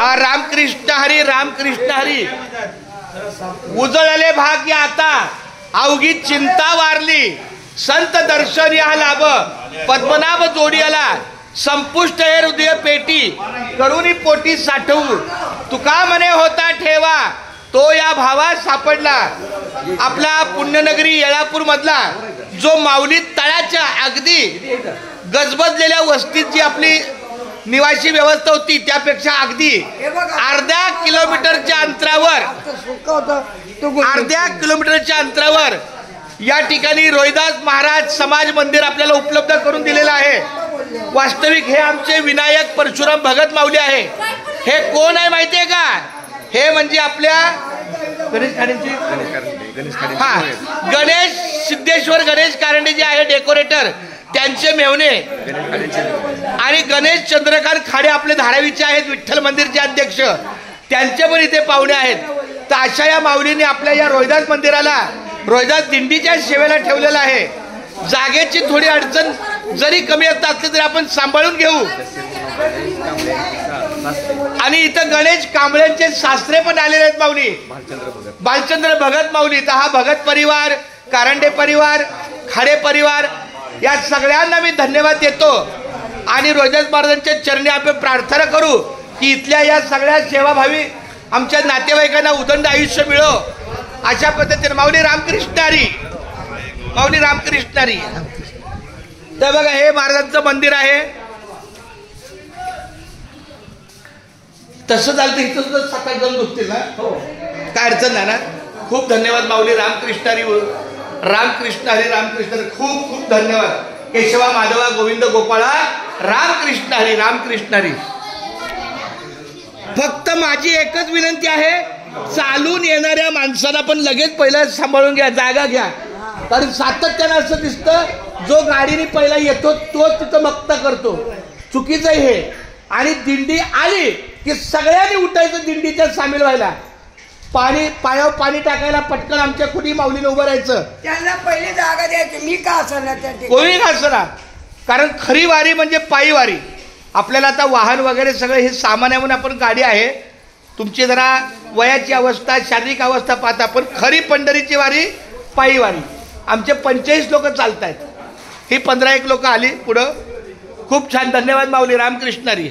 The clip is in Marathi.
रामकृष्ण हरी रामकृष्ण हरी। उजळले भाग्य आता अवघी चिंता वारली, संत दर्शन या लाभ पद्मनाभ जोडी आला। संपुष्ट हे हृदय पेटी करुणी पोटी साठवू, तुका मने होता ठेवा तो या भावात सापडला। आपला पुण्यनगरी येळापूर मधला जो माऊली तळाच्या अगदी गजबजलेल्या वस्तीत जी आपली निवासी व्यवस्था होती त्यापेक्षा अगदी अर्ध्या किलोमीटरच्या अंतरावर या ठिकाणी रोहिदास महाराज समाज मंदिर आपल्याला उपलब्ध करून दिलेलं आहे। वास्तविक हे आमचे विनायक परशुराम भगत माऊली आहे। हे कोण आहे माहितीये का? हे म्हणजे आपल्या गणेश सिद्धेश्वर गणेश कारंडे जे आहे डेकोरेटर त्यांचे मेवणे आणि गणेश चंद्रकांत खाडे आपले धारावीचे आहेत विठ्ठल मंदिरचे अध्यक्ष, त्यांचे पण इथे पाहुणे आहेत। तर अशा या माऊलीने आपल्या या रोहिदास मंदिराला रोहिदास दिंडीच्या सेवेला ठेवलेला आहे। जागेची थोडी अडचण जरी कमी येत असली तरी आपण सांभाळून घेऊ। आणि इथं गणेश कांबळेंचे सासरे पण आलेले आहेत माऊली भालचंद्र भगत माऊली। तर हा भगत परिवार, कारंडे परिवार, खाडे परिवार या सगळ्यांना मी धन्यवाद देतो आणि रोहिदास महाराजांच्या चरणी आपण प्रार्थना करू की इथल्या या सगळ्या सेवाभावी आमच्या नातेवाईकांना उदंड आयुष्य मिळो अशा पद्धतीने। माऊली रामकृष्ण हरी, माऊली रामकृष्ण हरी। तर बघा हे महाराजांचं मंदिर आहे। तसं झालं तर इथं सुद्धा सकाळी जाऊन दुखतील ना, काय अडचण नाही ना। खूप धन्यवाद माऊली रामकृष्ण हरी रामकृष्ण हरी रामकृष्ण हरी। खूप खूप धन्यवाद। केशवा माधवा गोविंद गोपाळा रामकृष्ण हरी रामकृष्ण हरी। फक्त माझी एकच विनंती आहे, चालून येणाऱ्या माणसांना पण लगेच पहिला सांभाळून घ्या, जागा घ्या। कारण सातत्यानं असं दिसतं जो गाडीने पहिला येतो तो तिथं मक्ता करतो, चुकीचं आहे हे। आणि दिंडी आली की सगळ्यांनी उठायचं दिंडीच्या सामील व्हायला। पाणी पायावर पाणी टाकायला पटकन आमच्या कुणी माऊलीने उभं राहायचं, त्यांना पहिली जागा द्यायची। मी का असणार कोणी का असणार, कारण खरी वारी म्हणजे पायी वारी। आपल्याला आता वाहन वगैरे सगळं हे सामान्य म्हणून आपण गाडी आहे, तुमची जरा वयाची अवस्था शारीरिक अवस्था पाहता, पण खरी पंढरीची वारी पायी वारी। आमचे 45 लोक चालत आहेत, ही 15-1 लोक आली पुढं। खूप छान, धन्यवाद माऊली रामकृष्ण हरी।